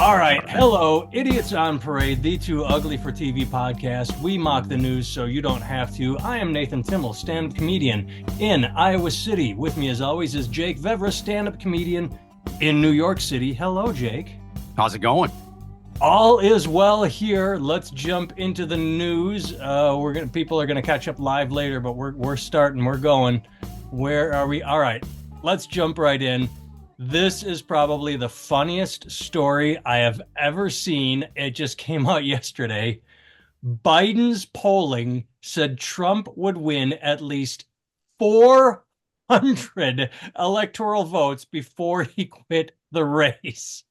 All right. Hello, Idiots on Parade, the Too Ugly for TV podcast. We mock the news so you don't have to. I am Nathan Timmel, stand-up comedian in Iowa City. With me, as always, is Jake Vevra, stand-up comedian in New York City. Hello, Jake. How's it going? All is well here. Let's jump into the news. People are gonna catch up live later, but we're starting. We're going. Where are we? All right. Let's jump right in. This is probably the funniest story I have ever seen. It just came out yesterday. Biden's polling said Trump would win at least 400 electoral votes before he quit the race.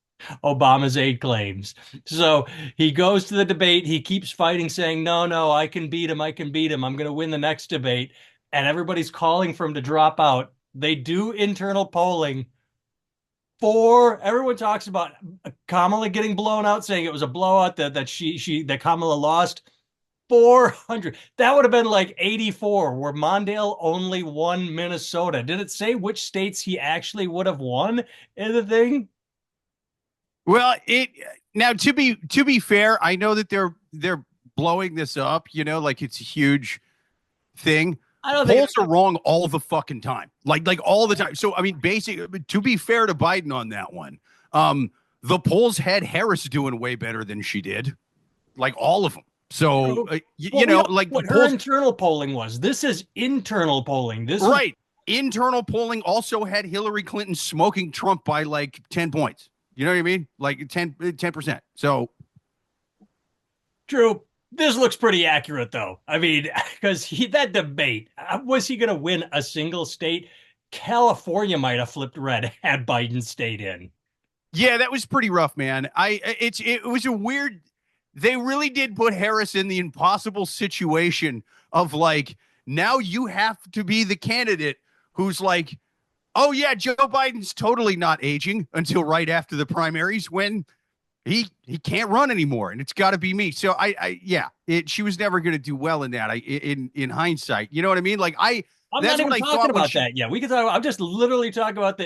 Obama's aide claims. So he goes to the debate. He keeps fighting, saying, no, I can beat him. I'm going to win the next debate. And everybody's calling for him to drop out. They do internal polling. Everyone talks about Kamala getting blown out, saying it was a blowout, that Kamala lost. 400. That would have been like 84, where Mondale only won Minnesota. Did it say which states he actually would have won in the thing? Well, now to be fair, I know that they're blowing this up, like it's a huge thing. I don't Polls are wrong all the fucking time, like all the time. So I mean, basically, to be fair to Biden on that one, the polls had Harris doing way better than she did, like all of them. So what her internal polling was. This is internal polling. Internal polling also had Hillary Clinton smoking Trump by like 10 points. You know what I mean? Like 10%. So true. This looks pretty accurate, though. I mean, because that debate, was he going to win a single state? California might have flipped red had Biden stayed in. Yeah, that was pretty rough, man. It was a weird. They really did put Harris in the impossible situation of like, now you have to be the candidate who's like, oh yeah, Joe Biden's totally not aging until right after the primaries when he can't run anymore, and it's got to be me. So she was never going to do well in that. In hindsight, you know what I mean? Like I'm not even talking about that. Yeah, we can talk. I'm just literally talking about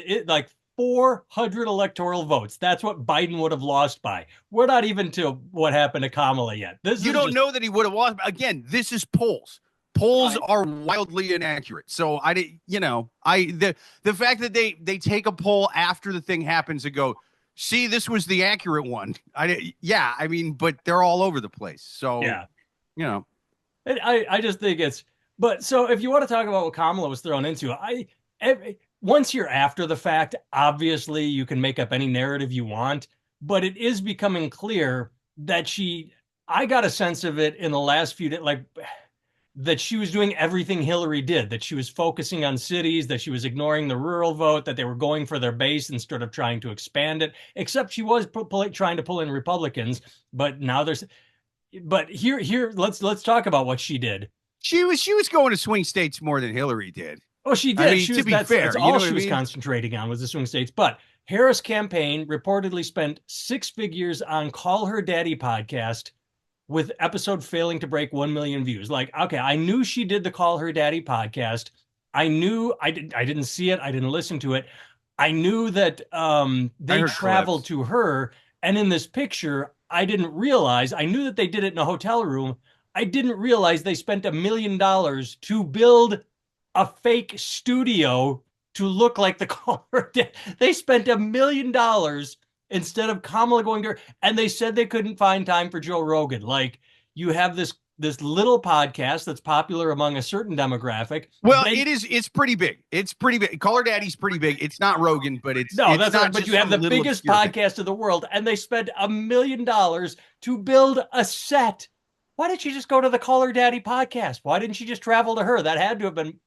400 electoral votes. That's what Biden would have lost by. We're not even to what happened to Kamala yet. You don't know that he would have lost. Again, this is polls. Polls are wildly inaccurate. So the fact that they take a poll after the thing happens and go, see, this was the accurate one. But they're all over the place. So, I just think so if you want to talk about what Kamala was thrown into, once you're after the fact, obviously you can make up any narrative you want, but it is becoming clear that I got a sense of it in the last few days, that she was doing everything Hillary did, that she was focusing on cities, that she was ignoring the rural vote, that they were going for their base instead of trying to expand it, except she was trying to pull in Republicans. But now here, let's talk about what she did. She was going to swing states more than Hillary did. Oh, she did. I mean, that's all she was concentrating on was the swing states. But Harris' campaign reportedly spent 6 figures on Call Her Daddy podcast, with episode failing to break 1 million views. Okay, I knew she did the Call Her Daddy podcast. I knew I didn't see it. I didn't listen to it. I knew that they traveled to her. And in this picture, I didn't realize, I knew that they did it in a hotel room. I didn't realize they spent $1 million to build a fake studio to look like the Call Her Daddy. They spent $1 million instead of Kamala going to her, and they said they couldn't find time for Joe Rogan. Like, you have this little podcast that's popular among a certain demographic. Well, it's pretty big. It's pretty big. Call Her Daddy's pretty big. It's not Rogan, but it's that's not. But you have the biggest podcast of the world, and they spent $1 million to build a set. Why didn't she just go to the Call Her Daddy podcast? Why didn't she just travel to her? That had to have been.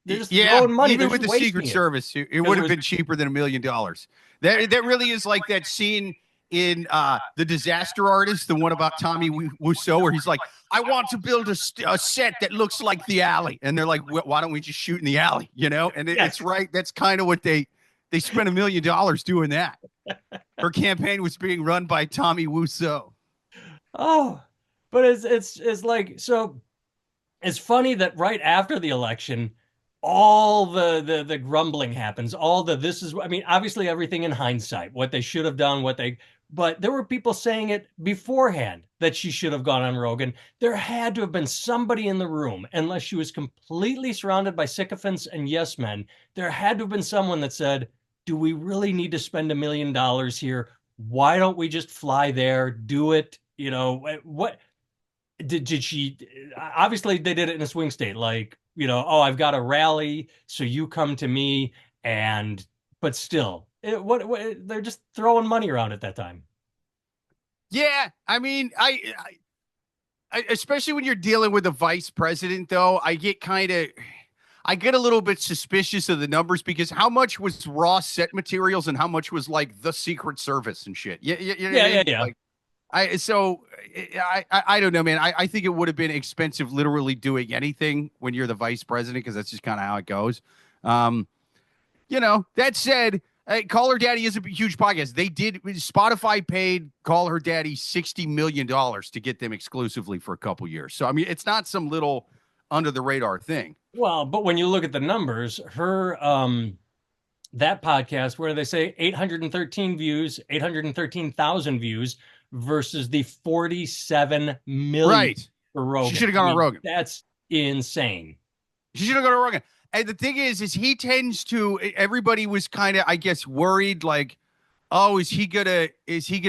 They're just throwing money. Even with the Secret Service, it would have been cheaper than $1 million. That really is like that scene in The Disaster Artist, the one about Tommy Wiseau, where he's like, I want to build a set that looks like the alley. And they're like, why don't we just shoot in the alley? And it's right. That's kind of what they spent $1 million doing that. Her campaign was being run by Tommy Wiseau. Oh, but it's like, so it's funny that right after the election, all the grumbling happens, all the this is, I mean, obviously everything in hindsight, what they should have done, but there were people saying it beforehand that she should have gone on Rogan. There had to have been somebody in the room, unless she was completely surrounded by sycophants and yes men. There had to have been someone that said, do we really need to spend $1 million here? Why don't we just fly there, do it? What did she, obviously they did it in a swing state, like, oh, I've got a rally, so you come to me, and but still, they're just throwing money around at that time. Yeah, I mean, I especially when you're dealing with a vice president, though, I get a little bit suspicious of the numbers, because how much was raw set materials and how much was like the Secret Service and shit? Yeah. Like, I don't know, man. I think it would have been expensive literally doing anything when you're the vice president, because that's just kind of how it goes. That said, Call Her Daddy is a huge podcast. Spotify paid Call Her Daddy $60 million to get them exclusively for a couple years. So, I mean, it's not some little under the radar thing. Well, but when you look at the numbers, her that podcast, where they say 813 views, 813,000 views versus the 47 million right. for Rogan. She should have gone on Rogan. That's insane. She should have gone on Rogan. And the thing is he tends to, everybody was kind of, I guess, worried, like, oh, is he gonna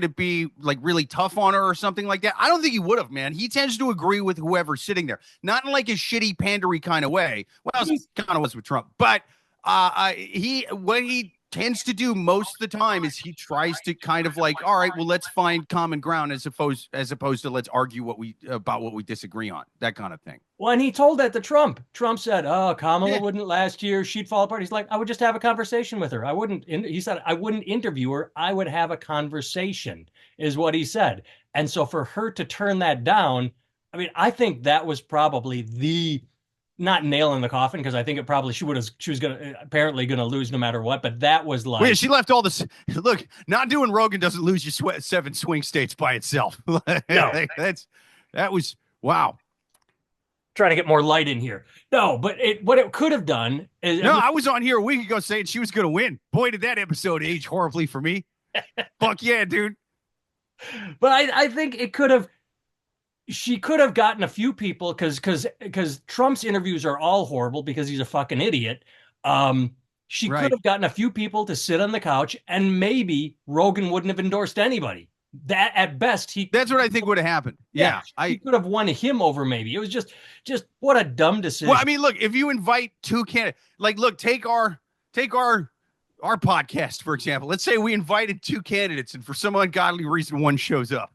be like really tough on her or something like that? I don't think he would have, man. He tends to agree with whoever's sitting there, not in like a shitty pandery kind of way. Well, he kind of was with Trump, but what he tends to do most of the time is he tries to kind of like, all right, well, let's find common ground as opposed to let's argue about what we disagree on, that kind of thing. Well, and he told that to Trump. Trump said, oh, Kamala wouldn't last year. She'd fall apart. He's like, I would just have a conversation with her. He said, I wouldn't interview her. I would have a conversation, is what he said. And so for her to turn that down, I mean, I think that was probably the, not nail in the coffin, because I think it probably she was apparently gonna lose no matter what. But that was like, she left all this. Look, not doing Rogan doesn't lose you 7 swing states by itself. No. that was wow. Trying to get more light in here. No, but what it could have done is, I was on here a week ago saying she was gonna win. Boy, did that episode age horribly for me. Fuck yeah, dude. But I think it could have. She could have gotten a few people, because Trump's interviews are all horrible because he's a fucking idiot. She could have gotten a few people to sit on the couch, and maybe Rogan wouldn't have endorsed anybody. That at best that's what I think would have happened. Yeah, he could have won him over. Maybe it was just what a dumb decision. Well, I mean, look, if you invite two candidates, like, look, take our podcast for example. Let's say we invited 2 candidates, and for some ungodly reason one shows up.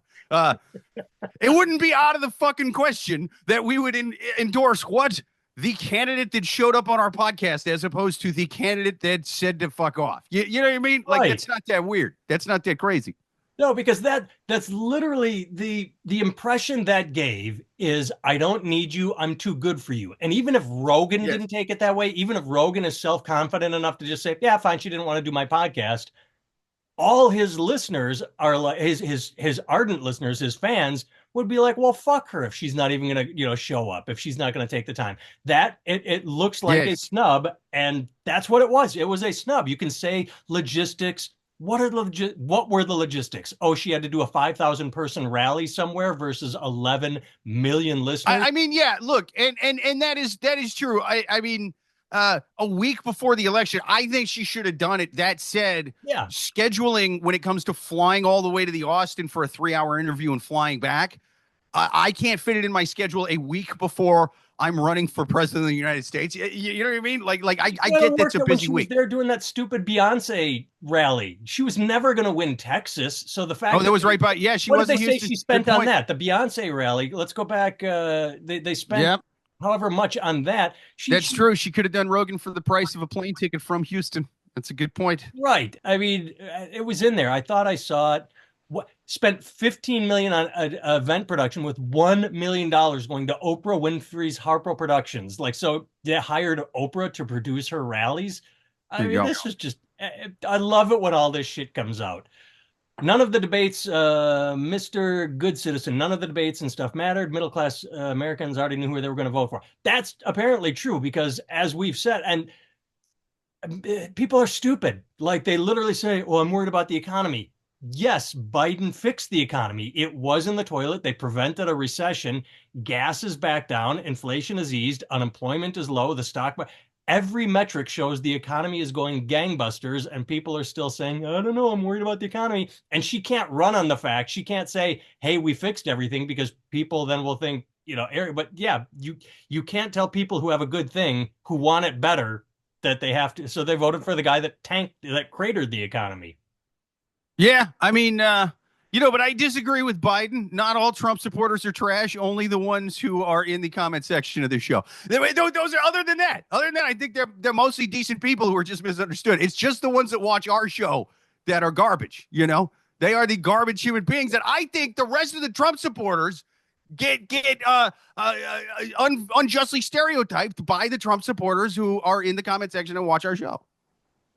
It wouldn't be out of the fucking question that we would endorse the candidate that showed up on our podcast, as opposed to the candidate that said to fuck off. You know what I mean? Like, It's not that weird. That's not that crazy. No, because that's literally the impression that gave is, I don't need you. I'm too good for you. And even if Rogan didn't take it that way, even if Rogan is self-confident enough to just say, yeah, fine, she didn't want to do my podcast, all his listeners are like, his ardent listeners, his fans would be like, well, fuck her if she's not even gonna show up, if she's not gonna take the time. That it looks like a snub, and that's what it was. It was a snub. You can say logistics. What were the logistics? Oh, she had to do a 5,000 person rally somewhere versus 11 million listeners. I mean, yeah, look, and that is true. I mean, a week before the election, I think she should have done it. That said, scheduling when it comes to flying all the way to the Austin for a 3-hour interview and flying back, I can't fit it in my schedule a week before I'm running for president of the United States. You know what I mean? Like I get that's a busy week. They're doing that stupid Beyonce rally. She was never going to win Texas. So the fact that was right by, she what did they say she spent on that? The Beyonce rally. Let's go back. They spent however much on that. That's true. She could have done Rogan for the price of a plane ticket from Houston. That's a good point. Right. I mean, it was in there. I thought I saw it. Spent $15 million on an event production, with $1 million going to Oprah Winfrey's Harpo Productions. Like, so they hired Oprah to produce her rallies. I mean, this was just, I love it when all this shit comes out. None of the debates, Mr. Good Citizen, none of the debates and stuff mattered. Middle class Americans already knew who they were going to vote for. That's apparently true because, as we've said, and people are stupid. Like they literally say, "Well, I'm worried about the economy." Yes, Biden fixed the economy. It was in the toilet. They prevented a recession. Gas is back down. Inflation is eased. Unemployment is low. The stock, every metric shows the economy is going gangbusters, and people are still saying, "I don't know, I'm worried about the economy." And she can't run on the fact. She can't say, "Hey, we fixed everything," because people then will think, But yeah, you can't tell people who have a good thing who want it better that they have to. So they voted for the guy that cratered the economy. Yeah, I mean, but I disagree with Biden. Not all Trump supporters are trash. Only the ones who are in the comment section of the show. Those are other than that. I think they're mostly decent people who are just misunderstood. It's just the ones that watch our show that are garbage. They are the garbage human beings that I think the rest of the Trump supporters get unjustly stereotyped by the Trump supporters who are in the comment section and watch our show.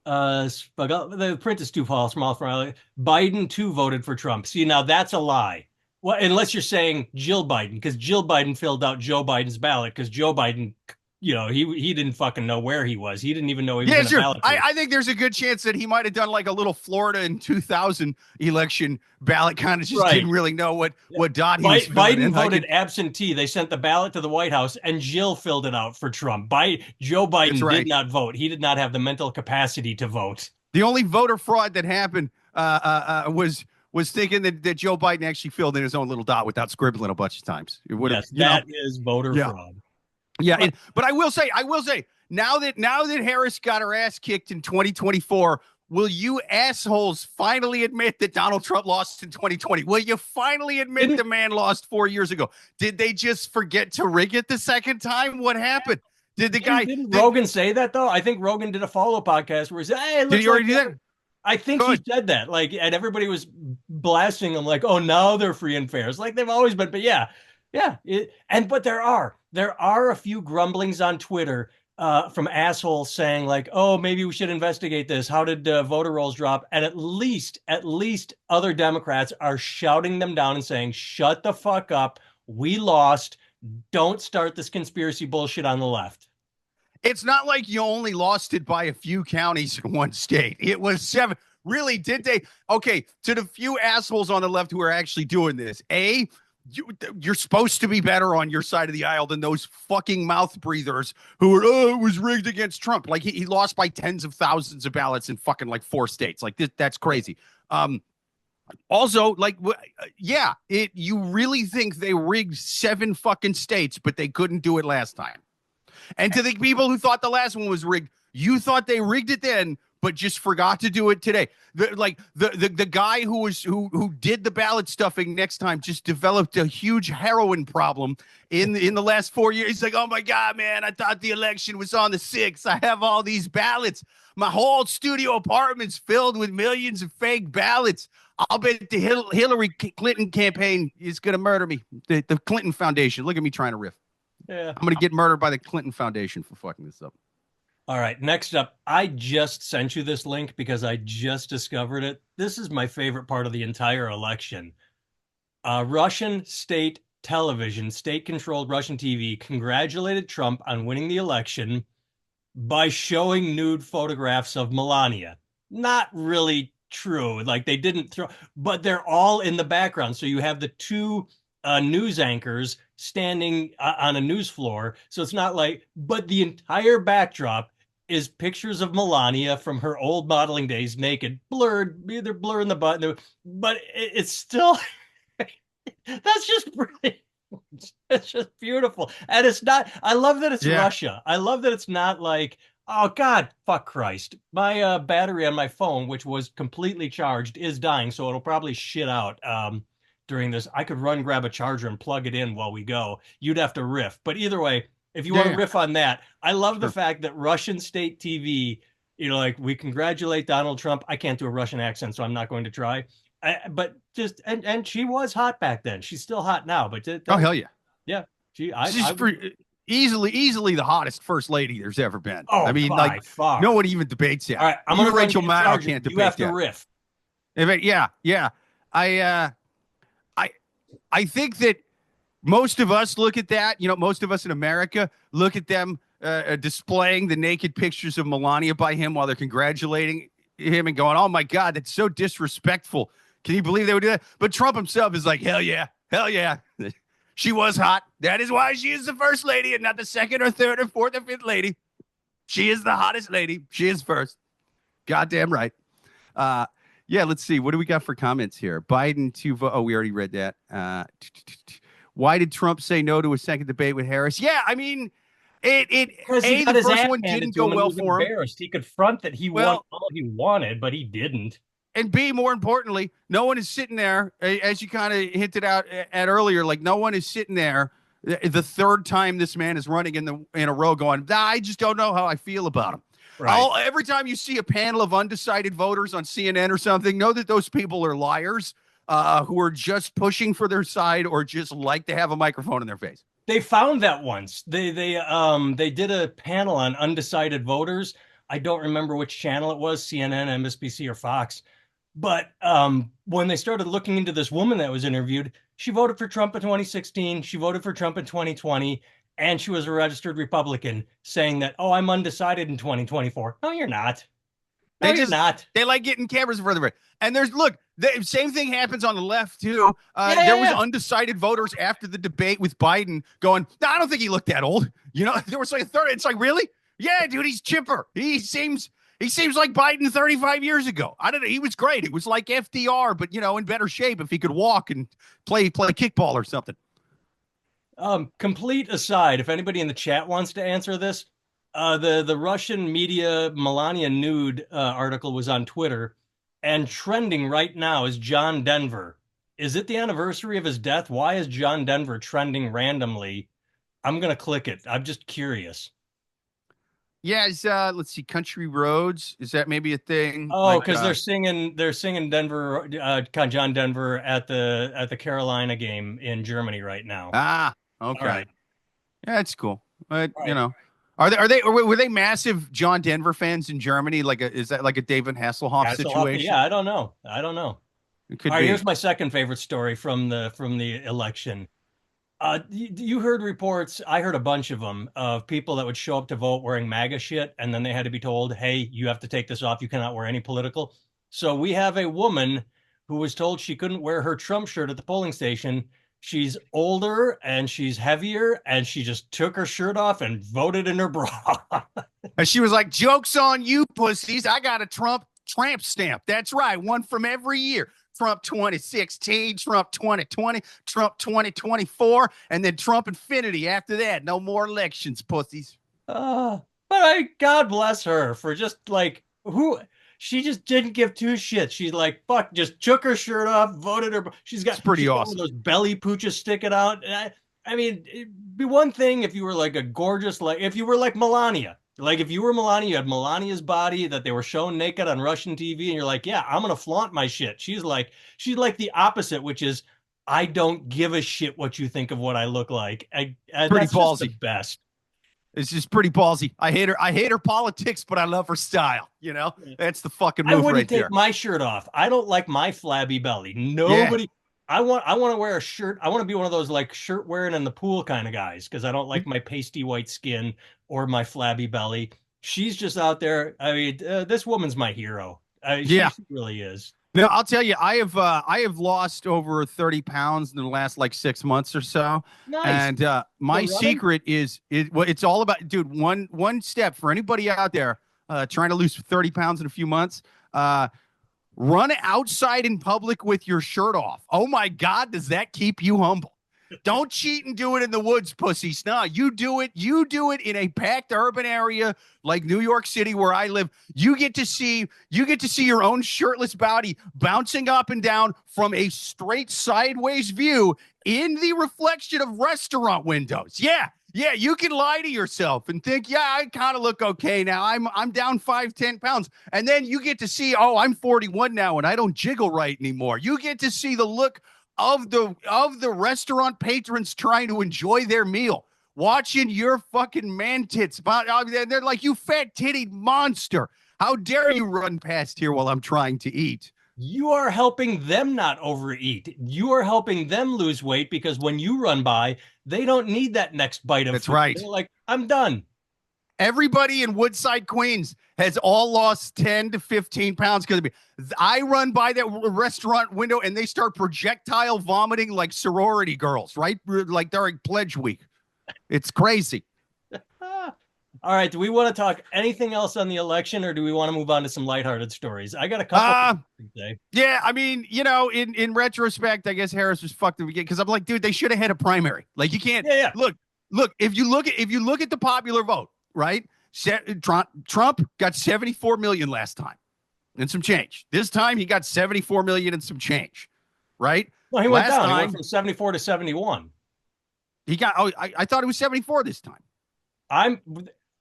The print is too small for Biden too voted for Trump. See, now that's a lie. Well, unless you're saying Jill Biden, because Jill Biden filled out Joe Biden's ballot because Joe Biden, he didn't fucking know where he was. He didn't even know he was in a ballot. I think there's a good chance that he might have done like a little Florida in 2000 election ballot, kind of just didn't really know what dot he was filling in. Biden voted absentee. They sent the ballot to the White House, and Jill filled it out for Trump. Joe Biden did not vote. He did not have the mental capacity to vote. The only voter fraud that happened was thinking that Joe Biden actually filled in his own little dot without scribbling a bunch of times. That is voter fraud. Yeah, but I will say, now that Harris got her ass kicked in 2024, will you assholes finally admit that Donald Trump lost in 2020? Will you finally admit the man lost 4 years ago? Did they just forget to rig it the second time? What happened? Didn't Rogan say that though? I think Rogan did a follow podcast where he said, "Hey, did he already do that?" I think he said that. And everybody was blasting him like, "Oh, now they're free and fair." It's like they've always been, but yeah. But there are a few grumblings on Twitter from assholes saying like, "Oh, maybe we should investigate this. How did voter rolls drop?" And at least other Democrats are shouting them down and saying, "Shut the fuck up. We lost. Don't start this conspiracy bullshit on the left." It's not like you only lost it by a few counties in one state. It was 7. Really, did they? Okay, to the few assholes on the left who are actually doing this, you're supposed to be better on your side of the aisle than those fucking mouth breathers who are, it was rigged against Trump. Like he lost by tens of thousands of ballots in fucking like 4 states. Like that's crazy. Also, like, you really think they rigged 7 fucking states, but they couldn't do it last time? And to the people who thought the last one was rigged, you thought they rigged it then, but just forgot to do it today. The guy who did the ballot stuffing next time just developed a huge heroin problem in the last 4 years. He's like, "Oh my God, man, I thought the election was on the 6th. I have all these ballots. My whole studio apartment's filled with millions of fake ballots. I'll bet the Hillary Clinton campaign is going to murder me." The Clinton Foundation. Look at me trying to riff. Yeah. I'm going to get murdered by the Clinton Foundation for fucking this up. All right, next up, I just sent you this link because I just discovered it. This is my favorite part of the entire election. Russian state television, state-controlled Russian TV, congratulated Trump on winning the election by showing nude photographs of Melania. Not really true. Like they didn't throw, but they're all in the background. So you have the two news anchors standing on a news floor. So it's not like, but the entire backdrop is pictures of Melania from her old modeling days, naked, blurred, either blurring the button, but it's still, that's just brilliant. It's just beautiful. And it's not, I love that it's Russia. I love that it's not like, oh God, fuck Christ. My battery on my phone, which was completely charged, is dying. So it'll probably shit out during this. I could run, grab a charger and plug it in while we go. You'd have to riff. But either way, if you want to riff on that, I love the fact that Russian state TV, like we congratulate Donald Trump. I can't do a Russian accent, so I'm not going to try. But just, and she was hot back then. She's still hot now, but oh hell yeah. Yeah. She's easily the hottest first lady there's ever been. Oh, I mean, like far. No one even debates that. All right, I'm going to Rachel Maddow can't debate that. You have to riff. Yeah, yeah. I, I, I think that most of us look at that. Most of us in America look at them displaying the naked pictures of Melania by him while they're congratulating him and going, "Oh my God, that's so disrespectful." Can you believe they would do that? But Trump himself is like, "Hell yeah, hell yeah." She was hot. That is why she is the first lady and not the second or third or fourth or fifth lady. She is the hottest lady. She is first. Goddamn right. Yeah, let's see. What do we got for comments here? Biden to vote. Oh, we already read that. Why did Trump say no to a second debate with Harris? Yeah, I mean, the first one didn't go well for him. He could front that he won all he wanted, but he didn't. And B, more importantly, no one is sitting there, as you kind of hinted out at earlier, like no one is sitting there the third time this man is running in a row going, I just don't know how I feel about him. Right. Every time you see a panel of undecided voters on CNN or something, know that those people are liars who are just pushing for their side or just like to have a microphone in their face. They found that once. They did a panel on undecided voters. I don't remember which channel it was, CNN, MSNBC, or Fox. But when they started looking into this woman that was interviewed, she voted for Trump in 2016. She voted for Trump in 2020. And she was a registered Republican saying that, oh, I'm undecided in 2024. No, you're not. No, you're not. They like getting cameras in front of them. And the same thing happens on the left, too. There was undecided voters after the debate with Biden going, no, I don't think he looked that old. There was like a third. It's like, really? Yeah, dude, he's chipper. He seems like Biden 35 years ago. I don't know. He was great. It was like FDR, but, in better shape if he could walk and play kickball or something. Complete aside, if anybody in the chat wants to answer this, the Russian media Melania nude article was on Twitter, and trending right now is John Denver. Is it the anniversary of his death? Why is John Denver trending randomly? I'm going to click it. I'm just curious. Yeah, let's see, Country Roads. Is that maybe a thing? Oh, because they're singing Denver, John Denver at the Carolina game in Germany right now. Ah, okay. Right. Yeah, that's cool. But were they massive John Denver fans in Germany? Is that like a David Hasselhoff situation? Yeah, I don't know. It could be. Here's my second favorite story from the election. You heard reports, I heard a bunch of them, of people that would show up to vote wearing MAGA shit, and then they had to be told, hey, you have to take this off. You cannot wear any political. So we have a woman who was told she couldn't wear her Trump shirt at the polling station. She's older and she's heavier, and she just took her shirt off and voted in her bra. And she was like, joke's on you, pussies. I got a Trump tramp stamp. That's right. One from every year. Trump 2016, Trump 2020, Trump 2024, and then Trump infinity after that. No more elections, pussies. God bless her for just she just didn't give two shits. She's like, fuck, just took her shirt off, voted her. She's pretty awesome. Those belly pooches sticking out. I mean, it'd be one thing if you were like a gorgeous, if you were like Melania. Like if you were Melania, you had Melania's body that they were showing naked on Russian TV, and you're like, yeah, I'm gonna flaunt my shit. She's like the opposite, which is I don't give a shit what you think of what I look like. Pretty ballsy. The best. It's just pretty ballsy. I hate her politics, but I love her style. That's the fucking move right there. I wouldn't take my shirt off. I don't like my flabby belly. Nobody. Yeah. I want to wear a shirt. I want to be one of those shirt wearing in the pool kind of guys because I don't like my pasty white skin or my flabby belly. She's just out there. I mean, this woman's my hero. She really is. Now, I'll tell you, I have lost over 30 pounds in the last 6 months or so. Nice. And my secret is it's all about, dude, one step for anybody out there trying to lose 30 pounds in a few months. Run outside in public with your shirt off. Oh my God, does that keep you humble? Don't cheat and do it in the woods, pussies. No, you do it in a packed urban area like New York City where I live. You get to see your own shirtless body bouncing up and down from a straight sideways view in the reflection of restaurant windows. Yeah, you can lie to yourself and think, yeah, I kind of look okay now. I'm down 5-10 pounds. And then you get to see, oh, I'm 41 now and I don't jiggle right anymore. You get to see the look of the restaurant patrons trying to enjoy their meal, watching your fucking man tits. They're like, you fat titty monster. How dare you run past here while I'm trying to eat? You are helping them not overeat. You are helping them lose weight because when you run by, they don't need that next bite of That's food. right. They're like, I'm done. Everybody in Woodside, Queens has all lost 10 to 15 pounds because of me. I run by that restaurant window and they start projectile vomiting like sorority girls, right? Like during pledge week. It's crazy. All right. Do we want to talk anything else on the election or do we want to move on to some lighthearted stories? I got a couple. Yeah, I mean, in retrospect, I guess Harris was fucked to begin because I'm like, dude, they should have had a primary. Like, you can't look, if you look at the popular vote, right? Trump got 74 million last time and some change. This time he got 74 million and some change, right? Well, he went down. He went from 74 to 71. He got, I thought it was 74 this time.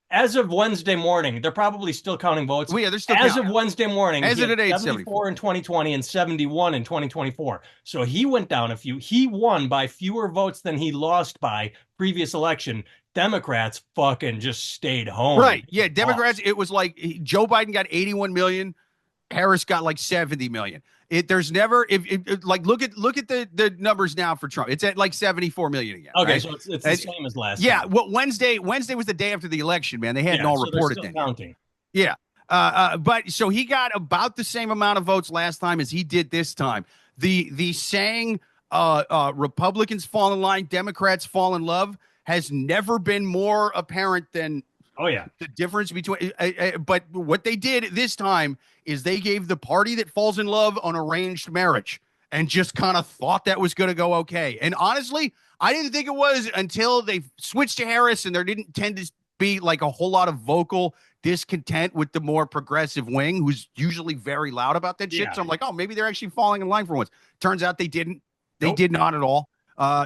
As of Wednesday morning, they're probably still counting votes. Well, yeah, they're still as of Wednesday morning, as of today, 74 in 2020 and 71 in 2024. So he went down a few. He won by fewer votes than he lost by previous election. Democrats fucking just stayed home. Right. Yeah. Democrats, it was like Joe Biden got 81 million. Harris got like 70 million. There's never like look at the numbers now for Trump. It's at like 74 million again. Okay, right? so it's the same as last time. Yeah, well, Wednesday was the day after the election, man. They hadn't all reported then. Counting. Yeah. But so he got about the same amount of votes last time as he did this time. The saying Republicans fall in line, Democrats fall in love has never been more apparent than the difference between but what they did this time is they gave the party that falls in love an arranged marriage and just kind of thought that was going to go okay. And honestly, I didn't think it was until they switched to Harris and there didn't tend to be like a whole lot of vocal discontent with the more progressive wing who's usually very loud about that shit. So I'm like, oh, maybe they're actually falling in line for once. Turns out they didn't. They did not at all.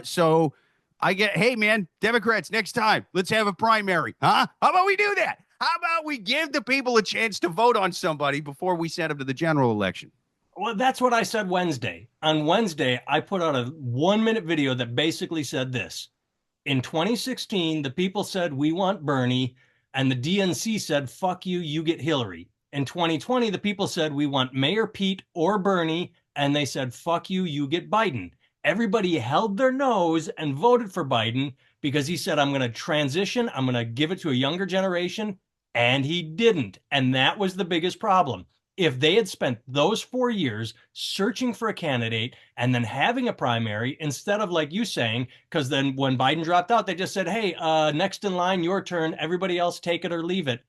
So I get, hey, man, Democrats, next time, let's have a primary. Huh? How about we do that? How about we give the people a chance to vote on somebody before we send them to the general election? Well, that's what I said Wednesday. On Wednesday, I put out a 1-minute video that basically said this. In 2016, the people said, we want Bernie, and the DNC said, fuck you, you get Hillary. In 2020, the people said, we want Mayor Pete or Bernie, and they said, fuck you, you get Biden. Everybody held their nose and voted for Biden because he said, I'm going to transition. I'm going to give it to a younger generation. And he didn't. And that was the biggest problem. If they had spent those 4 years searching for a candidate and then having a primary instead of like you saying, because then when Biden dropped out, they just said, hey, next in line, your turn. Everybody else take it or leave it.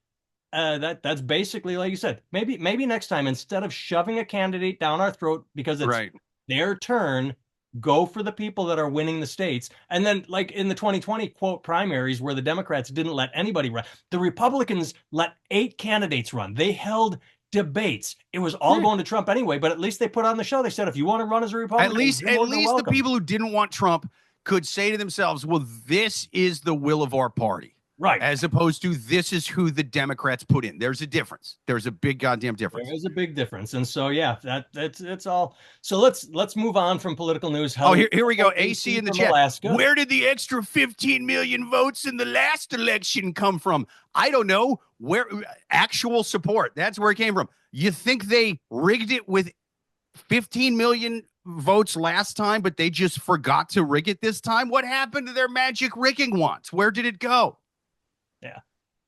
That's basically like you said. Maybe next time, instead of shoving a candidate down our throat because it's their turn, go for the people that are winning the states. And then like in the 2020 quote primaries where the Democrats didn't let anybody run, the Republicans let 8 candidates run. They held debates. It was all going to Trump anyway, but at least they put on the show. They said, if you want to run as a Republican, at least the people who didn't want Trump could say to themselves, well, this is the will of our party. Right. As opposed to this is who the Democrats put in. There's a difference. There's a big goddamn difference. There's a big difference. And so, yeah, that's all. So let's move on from political news. Here we go. AC in the chat. Alaska. Where did the extra 15 million votes in the last election come from? I don't know. Where actual support. That's where it came from. You think they rigged it with 15 million votes last time, but they just forgot to rig it this time? What happened to their magic rigging wands? Where did it go? Yeah.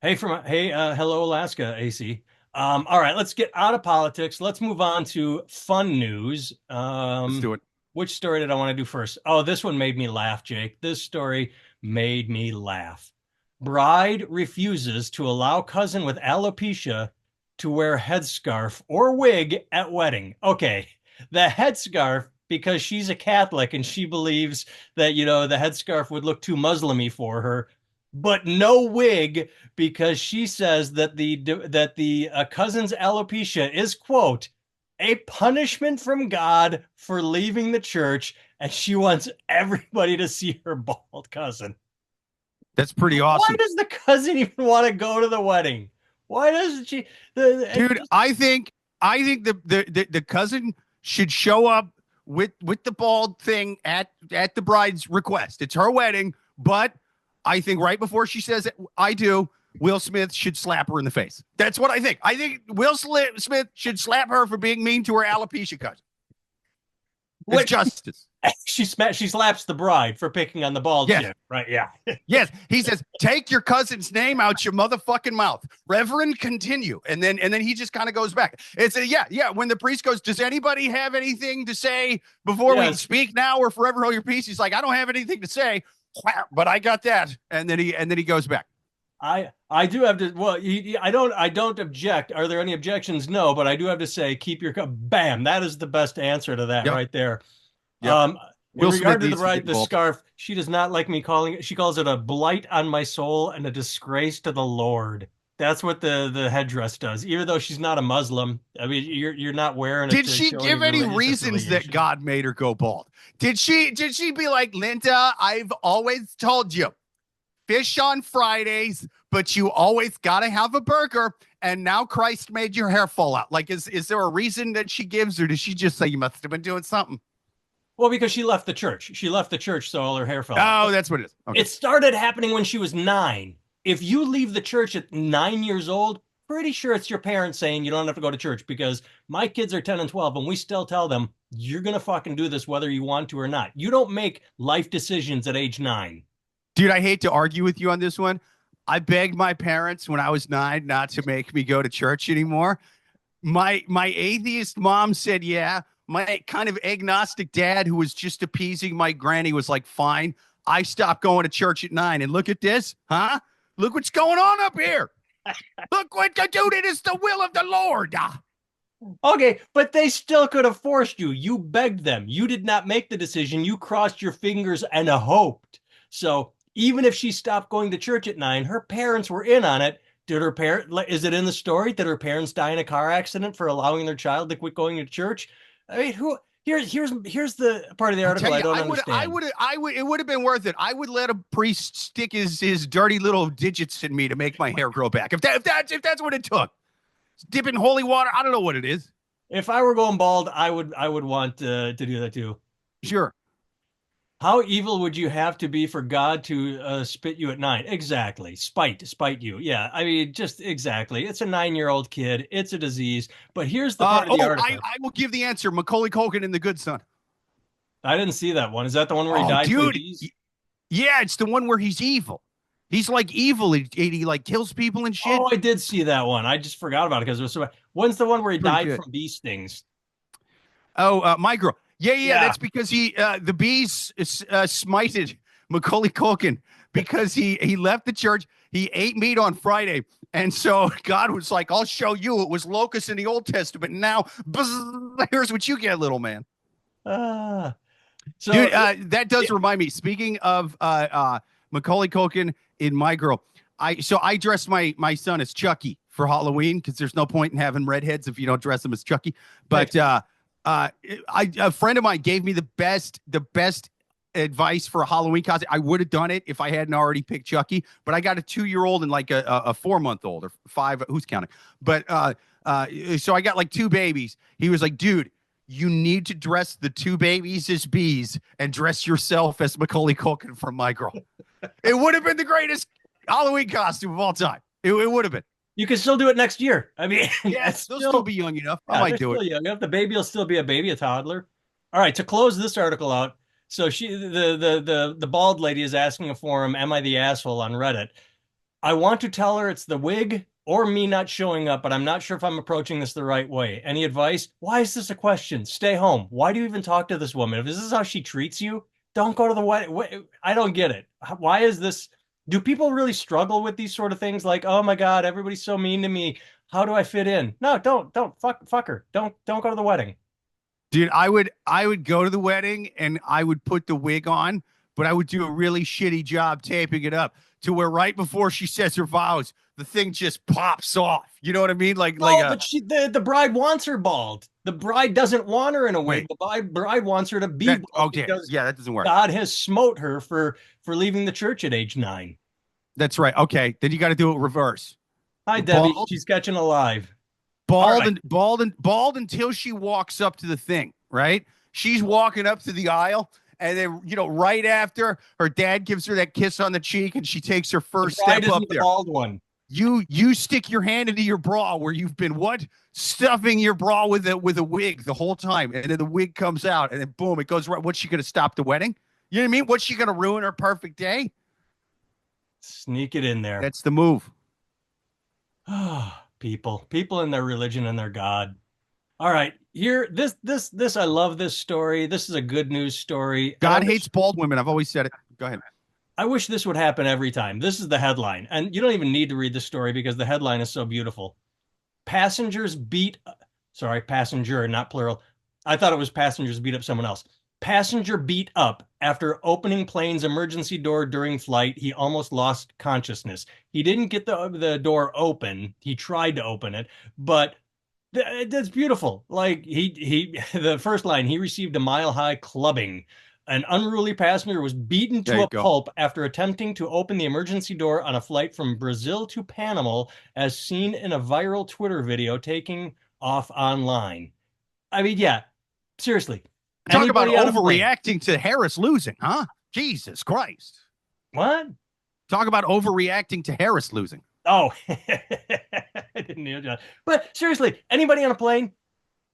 Hey, hello, Alaska, AC. All right, let's get out of politics. Let's move on to fun news. Let's do it. Which story did I want to do first? Oh, this one made me laugh, Jake. This story made me laugh. Bride refuses to allow cousin with alopecia to wear headscarf or wig at wedding. Okay, the headscarf, because she's a Catholic and she believes that, the headscarf would look too Muslim-y for her. But no wig, because she says that the cousin's alopecia is, quote, a punishment from God for leaving the church, and she wants everybody to see her bald cousin. That's pretty awesome. Why does the cousin even want to go to the wedding? Why doesn't she? Dude, I think the cousin should show up with the bald thing at the bride's request. It's her wedding, but I think right before she says it, I do, Will Smith should slap her in the face. That's what I think. I think Will Smith should slap her for being mean to her alopecia cousin. It's justice. She slaps the bride for picking on the bald chick, right? Yeah. Yes. He says, take your cousin's name out your motherfucking mouth. Reverend, continue. And then he just kind of goes back. It's when the priest goes, does anybody have anything to say before we speak now or forever hold your peace? He's like, I don't have anything to say, but I got that. And then he goes back. I do have to. Well, I don't object. Are there any objections? No, but I do have to say, keep your bam. That is the best answer to that right there. Yep. In regard to the scarf, she does not like me calling it. She calls it a blight on my soul and a disgrace to the Lord. That's what the headdress does. Even though she's not a Muslim, I mean, you're not wearing it. Did she give any reasons that God made her go bald? Did she be like, Linda, I've always told you, fish on Fridays, but you always got to have a burger. And now Christ made your hair fall out. Like, is there a reason that she gives, or does she just say you must have been doing something? Well, because she left the church. She left the church, so all her hair fell out. Oh, that's what it is. Okay. It started happening when she was 9. If you leave the church at 9 years old, pretty sure it's your parents saying you don't have to go to church, because my kids are 10 and 12, and we still tell them, you're going to fucking do this whether you want to or not. You don't make life decisions at age 9. Dude, I hate to argue with you on this one. I begged my parents when I was 9 not to make me go to church anymore. My atheist mom said, yeah. My kind of agnostic dad, who was just appeasing my granny, was like, fine. I stopped going to church at 9. And look at this, huh? Look what's going on up here. Look what the dude, it is the will of the Lord. Okay, but they still could have forced you. You begged them. You did not make the decision. You crossed your fingers and hoped. So even if she stopped going to church at 9, her parents were in on it. Is it in the story? Did her parents die in a car accident for allowing their child to quit going to church? I mean, here's the part of the article I don't understand. It would have been worth it. I would let a priest stick his dirty little digits in me to make my hair grow back. If that's what it took. Dip in holy water. I don't know what it is. If I were going bald, I would want to do that too. Sure. How evil would you have to be for God to spit you at 9? Exactly. Spite you. Yeah. I mean, just exactly. It's a 9-year-old kid. It's a disease. But here's the part of the article. I will give the answer. Macaulay Culkin in The Good Son. I didn't see that one. Is that the one where he died? Dude. Yeah, it's the one where he's evil. He's like evil. He like kills people and shit. Oh, I did see that one. I just forgot about it because it was so bad. When's the one where he died from bee stings? Oh, My Girl. Yeah. That's because the bees smited Macaulay Culkin because he left the church. He ate meat on Friday. And so God was like, I'll show you. It was locusts in the Old Testament. Now, here's what you get, little man. Dude, that does remind me. Speaking of Macaulay Culkin in My Girl, I dressed my son as Chucky for Halloween because there's no point in having redheads if you don't dress them as Chucky. But a friend of mine gave me the best advice for a Halloween costume. I would have done it if I hadn't already picked Chucky, but I got a 2-year-old and like a 4-month-old or 5. Who's counting? But so I got like 2 babies. He was like, dude, you need to dress the 2 babies as bees and dress yourself as Macaulay Culkin from My Girl. It would have been the greatest Halloween costume of all time. It would have been. You can still do it next year. I mean, yes, they'll still be young enough. I might do it. Young enough. The baby will still be a toddler. All right, to close this article out. So the bald lady is asking a forum, am I the asshole on Reddit? I want to tell her it's the wig or me not showing up, but I'm not sure if I'm approaching this the right way. Any advice? Why is this a question? Stay home. Why do you even talk to this woman? If this is how she treats you, don't go to the wedding. I don't get it. Why is this? Do people really struggle with these sort of things? Like, oh my God, everybody's so mean to me. How do I fit in? No, don't fuck her. Don't go to the wedding. Dude, I would go to the wedding and I would put the wig on, but I would do a really shitty job taping it up to where right before she says her vows, the thing just pops off. You know what I mean? But the bride wants her bald. The bride doesn't want her in a wig. The bride wants her to be bald. Okay, yeah, that doesn't work. God has smote her for leaving the church at age 9. That's right. Okay, then you got to do it reverse. Hi, Debbie. She's catching alive. Bald until she walks up to the thing. Right? She's walking up to the aisle. And then, right after, her dad gives her that kiss on the cheek and she takes her first step up there. The bald one. You stick your hand into your bra where you've been stuffing your bra with a wig the whole time, and then the wig comes out, and then boom, it goes right. What's she gonna stop the wedding? You know what I mean? What's she gonna ruin her perfect day? Sneak it in there. That's the move. People and their religion and their God. All right, here, this I love this story. This is a good news story. God hates bald women. I've always said it. Go ahead. I wish this would happen every time. This is the headline, and you don't even need to read the story because the headline is so beautiful. Passenger, not plural. I thought it was passengers beat up someone else. Passenger beat up after opening plane's emergency door during flight. He almost lost consciousness. He didn't get the door open. He tried to open it, but that's beautiful. Like the first line, he received a mile-high clubbing. An unruly passenger was beaten to a pulp after attempting to open the emergency door on a flight from Brazil to Panama, as seen in a viral Twitter video taking off online. I mean, yeah, seriously. Talk about overreacting to Harris losing, huh? Jesus Christ. What? Talk about overreacting to Harris losing. Oh, I didn't know that. But seriously, anybody on a plane,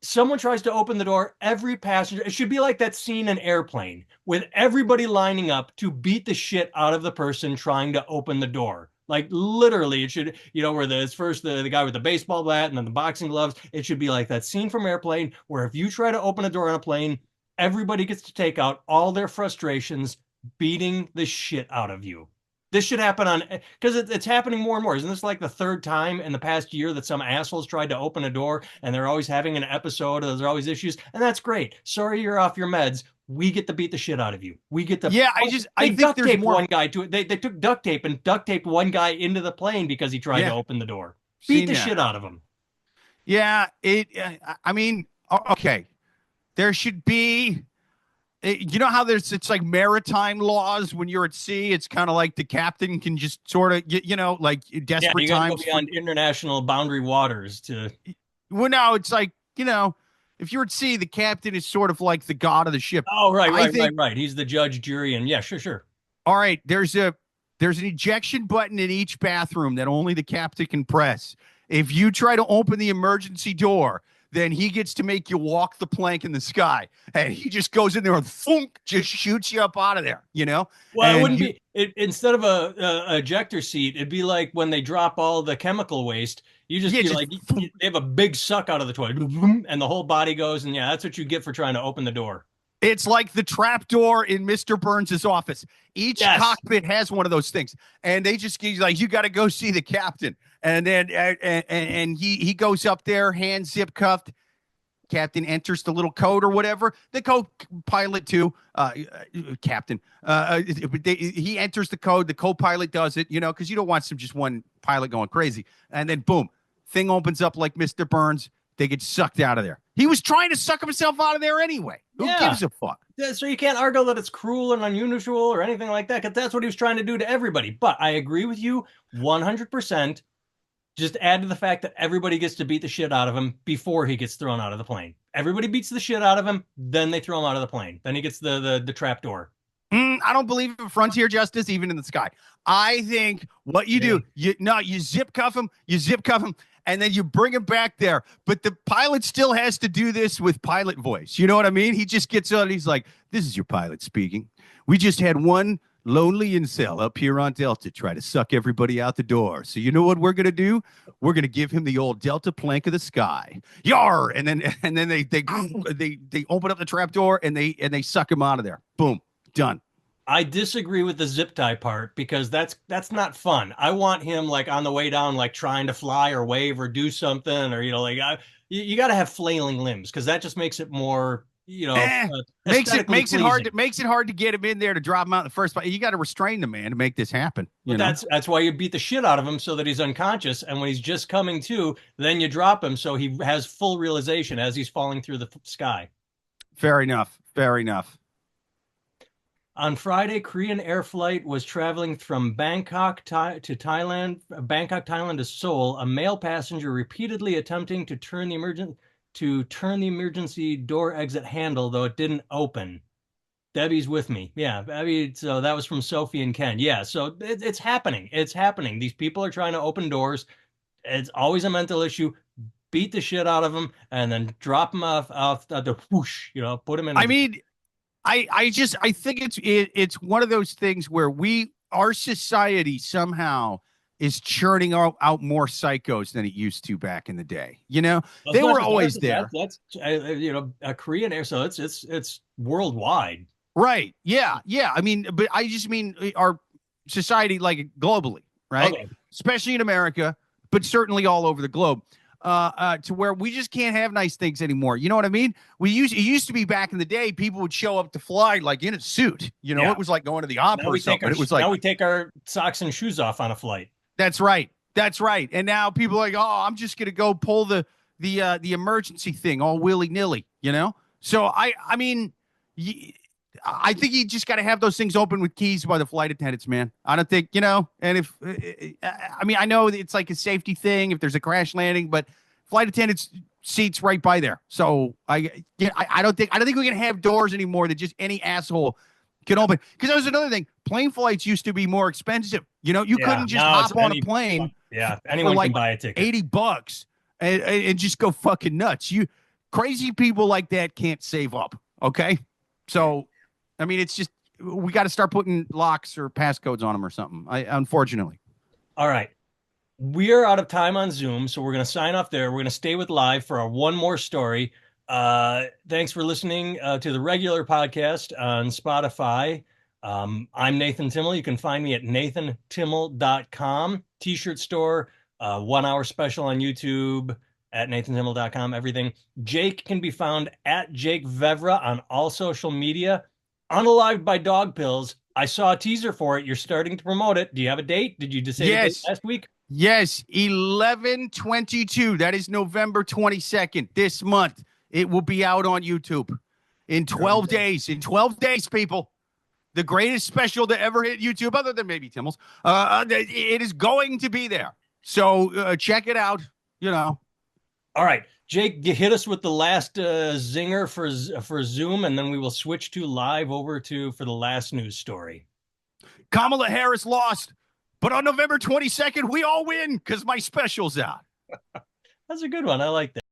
someone tries to open the door, every passenger, it should be like that scene in Airplane with everybody lining up to beat the shit out of the person trying to open the door. Like literally it should, where it's first the guy with the baseball bat and then the boxing gloves. It should be like that scene from Airplane where if you try to open a door on a plane, everybody gets to take out all their frustrations beating the shit out of you. This should happen because it's happening more and more. Isn't this like the third time in the past year that some assholes tried to open a door and they're always having an episode, or there's always issues? And that's great. Sorry, you're off your meds. We get to beat the shit out of you. We get to. Yeah, I think duct taped one guy to it. They took duct tape and duct taped one guy into the plane because he tried to open the door. Beat the shit out of him. Yeah, I mean, okay. There should be. You know how it's like maritime laws when you're at sea. It's kind of like the captain can just sort of, like desperate times. Go beyond international boundary waters to. Well, no, it's like, if you're at sea, the captain is sort of like the god of the ship. Oh, right. He's the judge, jury, and yeah, sure. All right, there's an ejection button in each bathroom that only the captain can press. If you try to open the emergency door, then he gets to make you walk the plank in the sky, and he just goes in there and thunk, just shoots you up out of there. Well, and it wouldn't be instead of a ejector seat, it'd be like when they drop all the chemical waste. You just be like they have a big suck out of the toilet, and the whole body goes, and that's what you get for trying to open the door. It's like the trap door in Mr. Burns' office. Each cockpit has one of those things, and they just he's like, you got to go see the captain. And then and he goes up there, hands zip cuffed. Captain enters the little code or whatever. The co-pilot too, captain. He enters the code. The co-pilot does it, because you don't want just one pilot going crazy. And then boom, thing opens up like Mr. Burns. They get sucked out of there. He was trying to suck himself out of there anyway. Who gives a fuck? So you can't argue that it's cruel and unusual or anything like that, because that's what he was trying to do to everybody. But I agree with you 100%. Just add to the fact that everybody gets to beat the shit out of him before he gets thrown out of the plane. Everybody beats the shit out of him, then they throw him out of the plane. Then he gets the trap door. I don't believe in frontier justice, even in the sky. I think what you do, you zip cuff him, and then you bring him back there. But the pilot still has to do this with pilot voice. You know what I mean? He just gets on. He's like, "This is your pilot speaking. We just had one lonely incel up here on Delta try to suck everybody out the door. So you know what we're gonna do? We're gonna give him the old Delta plank of the sky. Yar!" And then they open up the trap door and they suck him out of there. Boom, done. I disagree with the zip tie part, because that's not fun. I want him like on the way down, like trying to fly or wave or do something, or you got to have flailing limbs, because that just makes it more. Makes it hard to get him in there to drop him out in the first place. You got to restrain the man to make this happen. That's why you beat the shit out of him, so that he's unconscious, and when he's just coming to, then you drop him so he has full realization as he's falling through the sky. Fair enough. On Friday, Korean Air flight was traveling from Bangkok to Thailand to Seoul. A male passenger repeatedly attempting to turn the emergency door exit handle, though it didn't open. Debbie's with me. Yeah, Debbie. So that was from Sophie and Ken. Yeah, so it's happening. It's happening. These people are trying to open doors. It's always a mental issue. Beat the shit out of them and then drop them off the whoosh. Put them in. I mean, I think it's one of those things where our society somehow is churning out more psychos than it used to back in the day. They were always there. That's a Korean air, so it's worldwide. Right. Yeah. Yeah. I mean, but I just mean our society, like globally, right? Okay. Especially in America, but certainly all over the globe. To where we just can't have nice things anymore. You know what I mean? It used to be back in the day, people would show up to fly like in a suit. It was like going to the opera or something. Now we take our socks and shoes off on a flight. That's right. That's right. And now people are like, oh, I'm just gonna go pull the emergency thing all willy-nilly, So I mean, I think you just got to have those things open with keys by the flight attendants, man. I don't think, and if, I mean, I know it's like a safety thing if there's a crash landing, but flight attendants seats right by there. So I don't think we can have doors anymore that just any asshole can open. Because that was another thing. Plane flights used to be more expensive. You couldn't just hop on a plane. Yeah. Anyone can buy a ticket. $80 and just go fucking nuts. Crazy people like that can't save up. Okay. So, I mean, it's just, we got to start putting locks or passcodes on them or something, unfortunately. All right. We are out of time on Zoom, so we're going to sign off there. We're going to stay with live for our one more story. Thanks for listening to the regular podcast on Spotify. I'm Nathan Timmel. You can find me at nathantimmel.com. T-shirt store, 1 hour special on YouTube at nathantimmel.com, everything. Jake can be found at Jake Vevra on all social media. Unalived by Dog Pills. I saw a teaser for it. You're starting to promote it. Do you have a date? Did you decide it last week? Yes, 11/22. That is November 22nd. This month, it will be out on YouTube in 12 days. In 12 days, people. The greatest special to ever hit YouTube, other than maybe Timmel's. It is going to be there. So check it out. All right. Jake, hit us with the last zinger for Zoom, and then we will switch to live over for the last news story. Kamala Harris lost, but on November 22nd, we all win because my special's out. That's a good one. I like that.